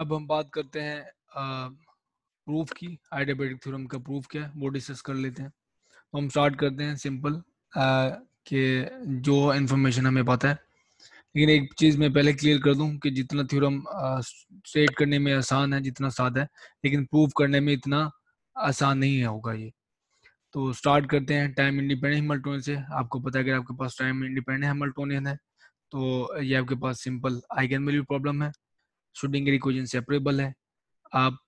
अब हम बात करते हैं प्रूफ की। आइडियाबैटिक थ्योरम का प्रूफ क्या है वो डिस्कस कर लेते हैं। तो हम स्टार्ट करते हैं सिंपल कि जो इन्फॉर्मेशन हमें पता है, लेकिन एक चीज़ मैं पहले क्लियर कर दूं कि जितना थ्योरम स्टेट करने में आसान है, जितना सादा है, लेकिन प्रूफ करने में इतना आसान नहीं है होगा ये। तो स्टार्ट करते हैं टाइम इंडिपेंडेंट हैमिल्टोनियन से। आपको पता है अगर आपके पास टाइम इंडिपेंडेंट हैमिल्टोनियन है तो ये आपके पास सिंपल आइगन वैल्यू प्रॉब्लम है। श्रोडिंगर इक्वेशन सेपरेबल है। आप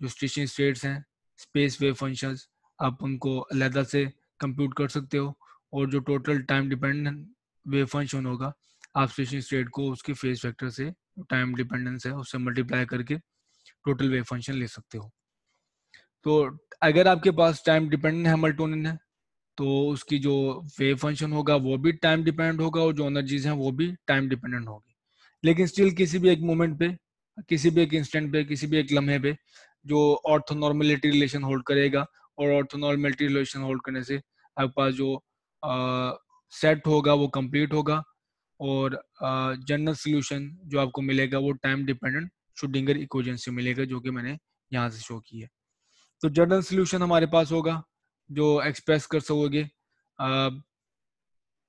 जो स्टेशनरी स्टेट्स हैं, स्पेस वेव फंक्शंस, आप उनको अलहदा से कंप्यूट कर सकते हो, और जो total time dependent wave function होगा आप स्टेशनरी स्टेट को उसके फेज फैक्टर से, टाइम डिपेंडेंस है उससे मल्टीप्लाई करके टोटल वेव फंक्शन ले सकते हो। तो अगर आपके पास टाइम डिपेंडेंट हैमिल्टोनियन है तो उसकी जो वेव फंक्शन होगा वो भी टाइम डिपेंडेंट होगा, और जो एनर्जीज हैं वो भी टाइम डिपेंडेंट होगी। लेकिन स्टिल किसी भी एक मोमेंट पे, किसी भी एक इंस्टेंट पे, किसी भी एक लम्हे पे जो ऑर्थोनॉर्मेलिटी रिलेशन होल्ड करेगा, और ऑर्थोनॉर्मेलिटी रिलेशन होल्ड करने से आपके पास जो सेट होगा वो कंप्लीट होगा, और जनरल सोल्यूशन जो आपको मिलेगा वो टाइम डिपेंडेंट श्रोडिंगर इक्वेशन से मिलेगा, जो कि मैंने यहाँ से शो की है। तो जनरल सोल्यूशन हमारे पास होगा जो एक्सप्रेस कर सकोगे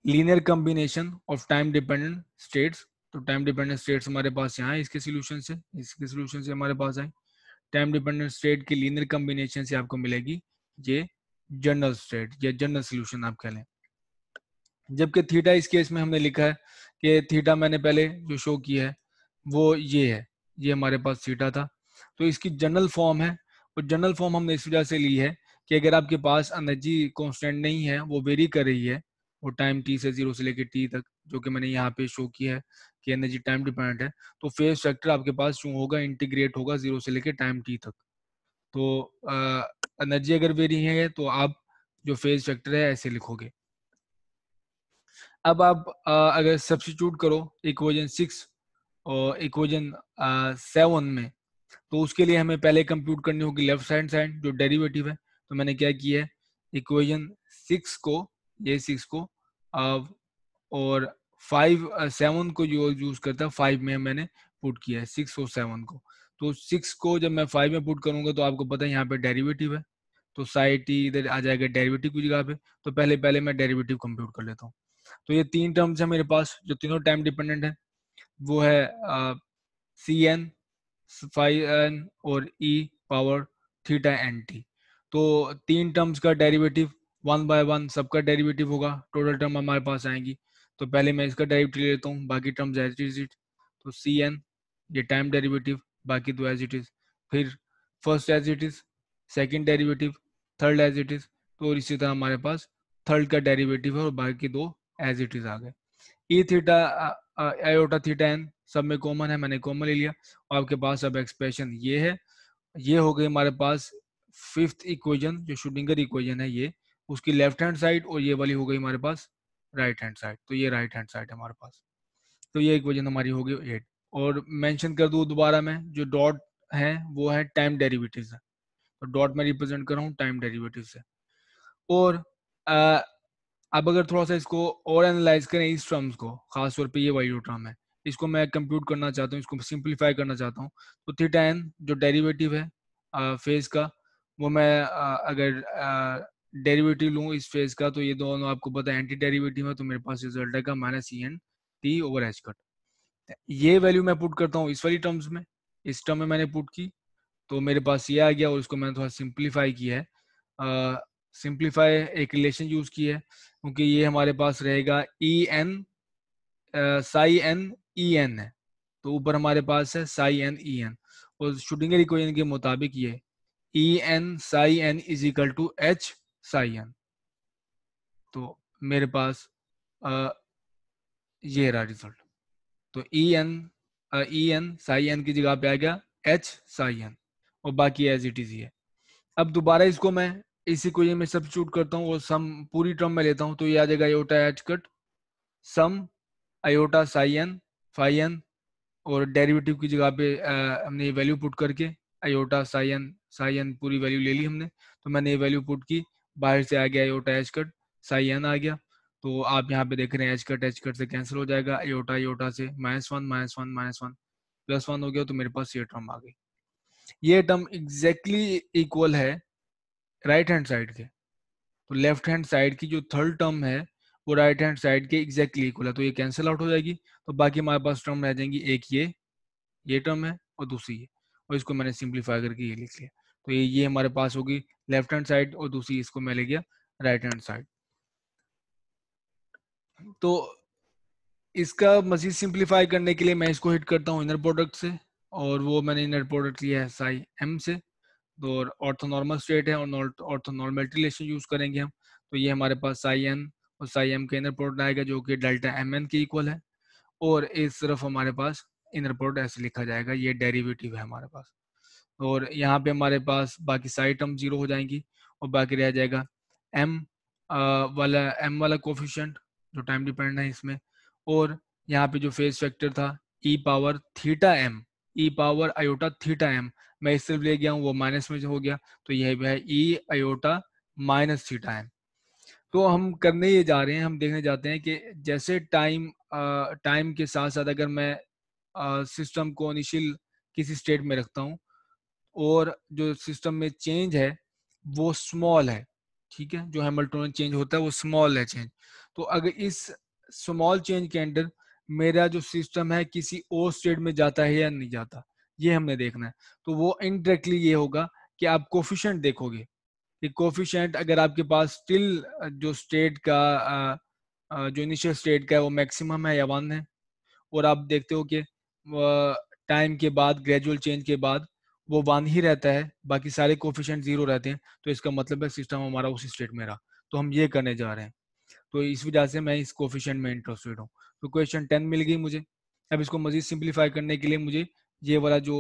linear combination of time dependent states. तो टाइम डिपेंडेंट स्टेट्स हमारे पास यहाँ है, इसके सोल्यूशन से हमारे पास आए। टाइम डिपेंडेंट स्टेट की लीनियर कॉम्बिनेशन से आपको मिलेगी ये जनरल स्टेट या जनरल सोल्यूशन आप कह लें। जबकि थीटा इस केस में हमने लिखा है कि थीटा मैंने पहले जो शो किया है वो ये है, ये हमारे पास थीटा था। तो इसकी जनरल फॉर्म है, और जनरल फॉर्म हमने इस वजह से ली है कि अगर आपके पास एनर्जी कांस्टेंट नहीं है, वो वेरी कर रही है, वो टाइम टी से 0 से लेकर टी तक, जो कि मैंने यहाँ पे शो किया है कि एनर्जी टाइम डिपेंडेंट है, तो फेज फैक्टर आपके पास शो होगा, इंटीग्रेट होगा 0 से लेकर टाइम टी तक। तो एनर्जी अगर वेरी है तो आप जो फेज फैक्टर है ऐसे लिखोगे। अब आप अगर सब्स्टिट्यूट करो इक्वेशन 6 और इक्वेशन 7 में, तो उसके लिए हमें पहले कंप्यूट करनी होगी लेफ्ट हैंड साइड जो डेरिवेटिव है। तो मैंने क्या किया है, इक्वेशन 6 को, ये 6 को और 7 को जो यूज करता है 5 में मैंने पुट किया है 6 और 7 को। तो 6 को जब मैं 5 में पुट करूंगा तो आपको पता है यहाँ पे डेरिवेटिव है, तो साई टी इधर आ जाएगा डेरिवेटिव की जगह पे। तो पहले पहले मैं डेरिवेटिव कंप्यूट कर लेता हूँ। तो ये तीन टर्म्स है मेरे पास जो तीनों टाइम डिपेंडेंट है, वो है सी एन, फाइव एन और ई पावर थीटा एन टी। तो तीन टर्म्स का डेरिवेटिव 1 बाय 1 सबका डेरिवेटिव होगा, टोटल टर्म हमारे पास आएंगी। तो पहले मैं इसका डेरिवेटिव ले लेता हूँ, बाकी टर्म्स एज इट इज। तो सी एन ये टाइम डेरिवेटिव, बाकी दो एज इट इज। फिर first as it is, second derivative, third as it is. तो इसी तरह हमारे पास थर्ड का डेरिवेटिव है और बाकी दो एज इट इज आ गए। E theta iota theta N सब में कॉमन है, मैंने कॉमन ले लिया, और आपके पास अब एक्सप्रेशन ये है। ये हो गई हमारे पास फिफ्थ इक्वेशन जो श्रोडिंगर इक्वेशन है ये, उसकी लेफ्ट हैंड साइड, और ये वाली हो गई हमारे पास राइट हैंड साइड। तो ये राइट हैंड साइड है हमारे पास। तो ये इक्वेशन हमारी हो गई 8। और मेंशन कर दूं दोबारा मैं, जो डॉट है वो है टाइम डेरिवेटिव्स है, तो डॉट में रिप्रेजेंट कर रहा हूँ टाइम डेरिवेटिव से। और अब अगर थोड़ा सा इसको और एनालाइज करें इस टर्म्स को, खासतौर पे ये वाली जो टर्म है, इसको मैं कंप्यूट करना चाहता हूँ, इसको सिंप्लीफाई करना चाहता हूँ। तो थीटा एन जो डेरिवेटिव है फेज का, वो मैं अगर डेरिवेटिव लूँ इस फेज का, तो ये दोनों आपको पता है एंटी डेरिवेटिव है, तो मेरे पास रिजल्ट आएगा minus E N T over H cut. ये वैल्यू मैं पुट करता हूँ इस वाली टर्म्स में, इस टर्म में मैंने पुट की, तो मेरे पास ये आ गया, और इसको मैंने थोड़ा सिंप्लीफाई किया है। सिंप्लीफाई एक रिलेशन यूज की है, क्योंकि ये हमारे पास रहेगा E N psi N E N है, तो ऊपर हमारे पास है साई एन ई एन, और श्रोडिंगर इक्वेशन के मुताबिक ये E N psi N is equal to H psi N. तो मेरे पास ये रहा रिजल्ट। तो ई एन साई एन की जगह पे आ गया एच साई एन, और बाकी एज इट इज ही है। अब दोबारा इसको मैं इस इक्वेशन में सब्स्टिट्यूट करता हूँ और सम पूरी टर्म में लेता हूँ, तो ये आ जाएगा iota H cut sum iota psi N phi N, और डेरिवेटिव की जगह पे हमने ये वैल्यू पुट करके आयोटा साई एन पूरी वैल्यू ले ली हमने। तो मैंने ये वैल्यू पुट की, बाहर से आ गया iota H cut psi N आ गया। तो आप यहाँ पे देख रहे हैं एच कट से कैंसिल हो जाएगा, आयोटा आयोटा से -1 -1 -1, +1 हो गया, तो मेरे पास ये टर्म आ गई। ये टर्म एग्जैक्टली इक्वल है राइट हैंड साइड के, तो लेफ्ट हैंड साइड की जो थर्ड टर्म है वो राइट हैंड साइड के एग्जैक्टली इक्वल है, तो ये कैंसिल आउट हो जाएगी। तो बाकी हमारे पास टर्म रह जाएंगी, एक ये टर्म है और दूसरी ये, और इसको मैंने सिंप्लीफाई करके ये लिख लिया। तो ये हमारे पास होगी लेफ्ट हैंड साइड, और दूसरी इसको मैं ले गया राइट हैंड साइड। तो इसका मजीद सिंप्लीफाई करने के लिए मैं इसको हिट करता हूँ इनर प्रोडक्ट से, और वो मैंने इनर प्रोडक्ट लिया है साई एम से। तो ऑर्थोनॉर्मल स्टेट है और ऑर्थोनॉर्मलिटी रिलेशन यूज करेंगे हम। तो ये हमारे पास साई एन और साई एम के इनर प्रोडक्ट आएगा जो कि डेल्टा एम एन के इक्वल है, और इस तरफ हमारे पास इनर प्रोडक्ट ऐसे लिखा जाएगा, ये डेरिवेटिव है हमारे पास। और यहाँ पे हमारे पास बाकी सारी टर्म जीरो हो जाएंगी, और बाकी रह जाएगा एम वाला कोफिशिएंट जो टाइम डिपेंडेंट है इसमें, और यहाँ पे जो फेज फैक्टर था ई पावर थीटा एम, ई पावर आयोटा थीटा एम, मैं इस तरफ ले गया हूँ, वो माइनस में हो गया, तो यह भी है E iota minus theta M. तो हम करने ये जा रहे हैं, हम देखने जाते हैं कि जैसे टाइम के साथ साथ अगर मैं सिस्टम को इनिशियल किसी स्टेट में रखता हूँ, और जो सिस्टम में चेंज है वो स्मॉल है, ठीक है, जो हैमिल्टोनियन चेंज होता है वो स्मॉल है चेंज, तो अगर इस स्मॉल चेंज के अंदर मेरा जो सिस्टम है किसी और स्टेट में जाता है या नहीं जाता, ये हमने देखना है। तो वो इनडायरेक्टली ये होगा कि आप कोफिशिएंट देखोगे कि कोफिशिएंट अगर आपके पास स्टिल जो स्टेट का जो इनिशियल स्टेट का है वो मैक्सिमम है या 1 है, और आप देखते हो कि टाइम के बाद ग्रेजुअल चेंज के बाद वो 1 ही रहता है, बाकी सारे कोफिशिएंट 0 रहते हैं, तो इसका मतलब है सिस्टम हमारा उसी स्टेट में रहा। तो हम ये करने जा रहे हैं, तो इस वजह से मैं इस कोफिशिएंट में इंटरेस्टेड हूँ। तो क्वेश्चन 10 मिल गई मुझे। अब इसको मजीद सिंप्लीफाई करने के लिए मुझे ये वाला जो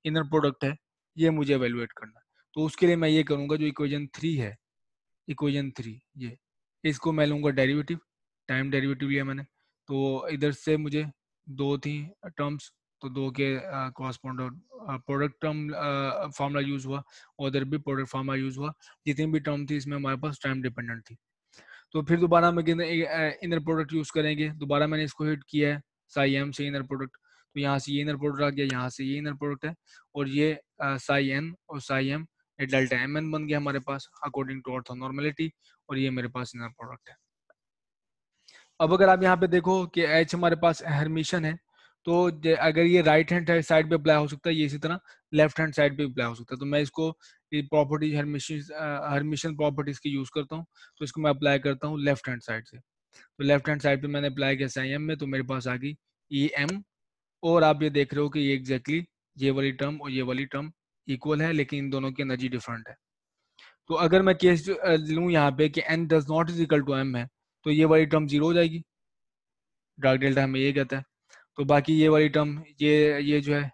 इनर प्रोडक्ट है ये मुझे एवेलुएट करना है। तो उसके लिए मैं ये करूँगा, जो इक्वेशन 3 है, इक्वेशन 3 ये, इसको मैं लूँगा डेरिवेटिव, टाइम डेरिवेटिव लिया मैंने, तो इधर से मुझे दो थी टर्म्स, तो दो के correspondent product term formula use हुआ, और उधर भी प्रोडक्ट फार्मूला यूज हुआ। जितनी भी टर्म थी इसमें हमारे पास टाइम डिपेंडेंट थी। तो फिर दोबारा हम इनर प्रोडक्ट यूज करेंगे, दोबारा मैंने इसको हिट किया है साई एम से इनर प्रोडक्ट, तो यहाँ से ये इनर प्रोडक्ट आ गया, यहाँ से ये इनर प्रोडक्ट है, और ये साई एन और psi M delta M N बन गया हमारे पास अकॉर्डिंग टू ऑर्थोनॉर्मलिटी, और ये मेरे पास इनर प्रोडक्ट है। अब अगर आप यहाँ पे देखो कि एच हमारे पास हर्मिशन है, तो अगर ये राइट हैंड साइड पे अप्लाई हो सकता है, ये इसी तरह लेफ्ट हैंड साइड पे अप्लाई हो सकता है, तो मैं इसको प्रॉपर्टी हर्मिशन प्रॉपर्टीज की यूज करता हूँ, तो इसको मैं अप्लाई करता हूँ लेफ्ट हैंड साइड से। तो लेफ्ट हैंड साइड पे मैंने अप्लाई किया साई एम में, तो मेरे पास आ गई ई एम, और आप ये देख रहे हो कि ये एग्जैक्टली ये वाली टर्म और ये वाली टर्म इक्वल है, लेकिन इन दोनों की एनर्जी डिफरेंट है। तो अगर मैं केस लूँ यहाँ पे कि N does not is equal to M है, तो ये वाली टर्म जीरो हो जाएगी, डार्क डेल्टा हमें ये कहता है। तो बाकी ये वाली टर्म ये जो है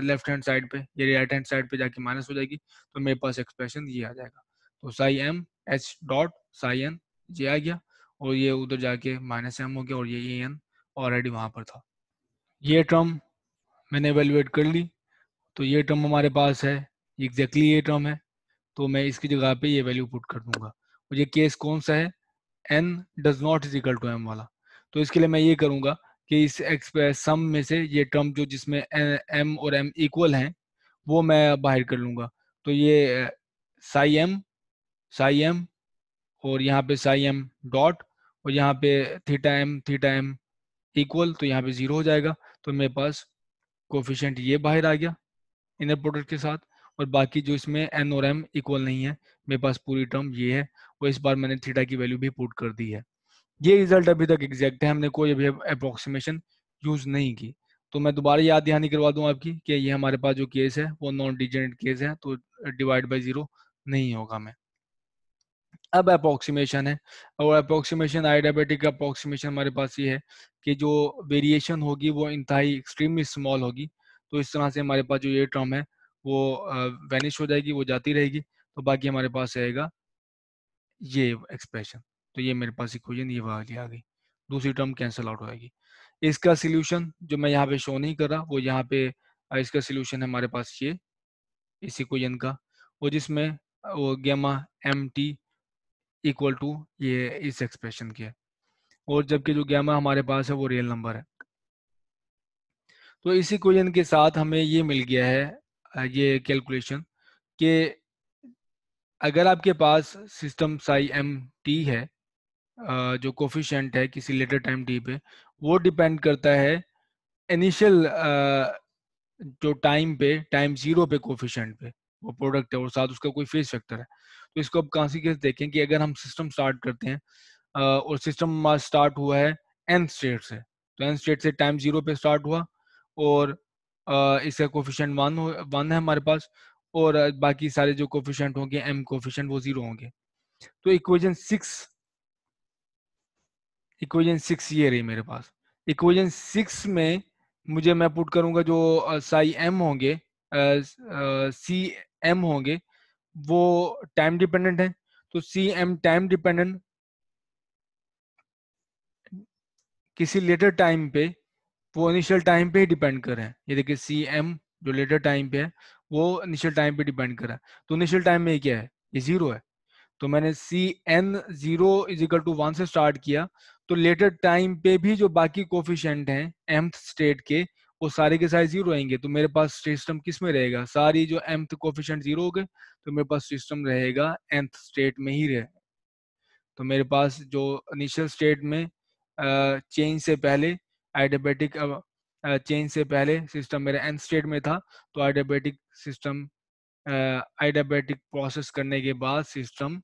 लेफ्ट हैंड साइड पे, ये राइट हैंड साइड पे जाके माइनस हो जाएगी, तो मेरे पास एक्सप्रेशन ये आ जाएगा। तो psi M H dot psi N ये आ गया, और ये उधर जाके माइनस एम हो गया, और ये ए एन ऑलरेडी वहां पर था। ये टर्म मैंने एवेल्युएट कर ली, तो ये टर्म हमारे पास है, एग्जैक्टली ये टर्म है, तो मैं इसकी जगह पे ये वैल्यू पुट कर दूंगा। और ये केस कौन सा है, n does not is equal to m वाला। तो इसके लिए मैं ये करूंगा कि इस सम में से ये टर्म जो जिसमें m और m इक्वल हैं वो मैं बाहर कर लूंगा। तो ये साई एम और यहाँ पे साई एम डॉट, और यहाँ पे थीटा एम इक्वल, तो यहाँ पे जीरो हो जाएगा, तो मेरे पास कोफिशिएंट ये बाहर आ गया इनर प्रोडक्ट के साथ, और बाकी जो इसमें एन और एम इक्वल नहीं है, मेरे पास पूरी टर्म ये है, और इस बार मैंने थीटा की वैल्यू भी पुट कर दी है। ये रिजल्ट अभी तक एग्जैक्ट है, हमने कोई अभी अप्रोक्सीमेशन यूज नहीं की। तो मैं दोबारा याद दहानी करवा दूं आपकी कि ये हमारे पास जो केस है वो नॉन डिजेनरेट केस है, तो डिवाइड बाई जीरो नहीं होगा मैं। अब अप्रोक्सीमेशन है, और अप्रोक्सीमेशन आइडियाबेटिक अप्रोक्सीमेशन हमारे पास ये है कि जो वेरिएशन होगी वो इंतहाई एक्सट्रीमली स्मॉल होगी। तो इस तरह से हमारे पास जो ये टर्म है वो वैनिश हो जाएगी, वो जाती रहेगी, तो बाकी हमारे पास रहेगा ये एक्सप्रेशन। तो ये मेरे पास इक्वेशन ये वाली आ गई, दूसरी टर्म कैंसिल आउट हो जाएगी। इसका सोल्यूशन जो मैं यहाँ पे शो नहीं कर रहा, वो यहाँ पे इसका सोल्यूशन है हमारे पास ये इस इक्वेशन का, वो जिसमें वो गेमा एम टी इक्वल टू ये इस एक्सप्रेशन के है, और जबकि जो गैमा हमारे पास है वो रियल नंबर है। तो इस इक्वेशन के साथ हमें ये मिल गया है ये कैलकुलेशन कि अगर आपके पास सिस्टम साई एम टी है, जो कोफिशिएंट है किसी लेटर टाइम टी पे, वो डिपेंड करता है इनिशियल जो टाइम पे, टाइम जीरो पे कोफिशिएंट पे, वो प्रोडक्ट है और साथ उसका कोई फेस फैक्टर है। तो इसको अब कॉन्सिक्वेंस देखें कि अगर हम सिस्टम स्टार्ट करते हैं और सिस्टम स्टार्ट हुआ है एन स्टेट से, तो एन स्टेट से टाइम जीरो पे स्टार्ट हुआ और इसका कोफिशिएंट वन है हमारे पास, और बाकी सारे जो कोफिशिएंट होंगे एम कोफिशिएंट वो जीरो होंगे। तो इक्वेशन सिक्स ये रही मेरे पास। इक्वेशन सिक्स में मुझे मैं पुट करूंगा जो साई एम होंगे, सी एम होंगे, वो टाइम डिपेंडेंट है। तो सी एम टाइम डिपेंडेंट किसी लेटर टाइम पे, वो इनिशियल टाइम पे ही डिपेंड कर रहे हैं। ये देखिए सी एम जो लेटर टाइम पे है वो इनिशियल टाइम पे डिपेंड कर रहा है। तो इनिशियल टाइम में ये क्या है, ये जीरो है। तो मैंने C N zero is equal to one से स्टार्ट किया, तो लेटर टाइम पे भी जो बाकी कोफिशिएंट हैं एम्थ स्टेट के, वो सारे के सारे जीरो आएंगे। तो मेरे पास सिस्टम किस में रहेगा, सारी जो एम्थ कोफिशिएंट जीरो हो गए, तो मेरे पास सिस्टम रहेगा एंथ स्टेट में ही रहे। तो मेरे पास जो इनिशियल स्टेट में चेंज से पहले आइडियाबैटिक चेंज से पहले सिस्टम मेरे एंथ स्टेट में था, तो आइडियाबैटिक सिस्टम आइडियाबैटिक प्रोसेस करने के बाद सिस्टम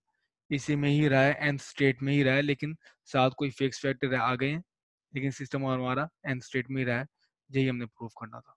इसी में ही रहा है, एंथ स्टेट में ही रहा है, लेकिन साथ कोई फिक्स फैक्टर आ गए हैं, लेकिन सिस्टम और हमारा एंथ स्टेट में ही रहा है। यही हमने प्रूव करना था।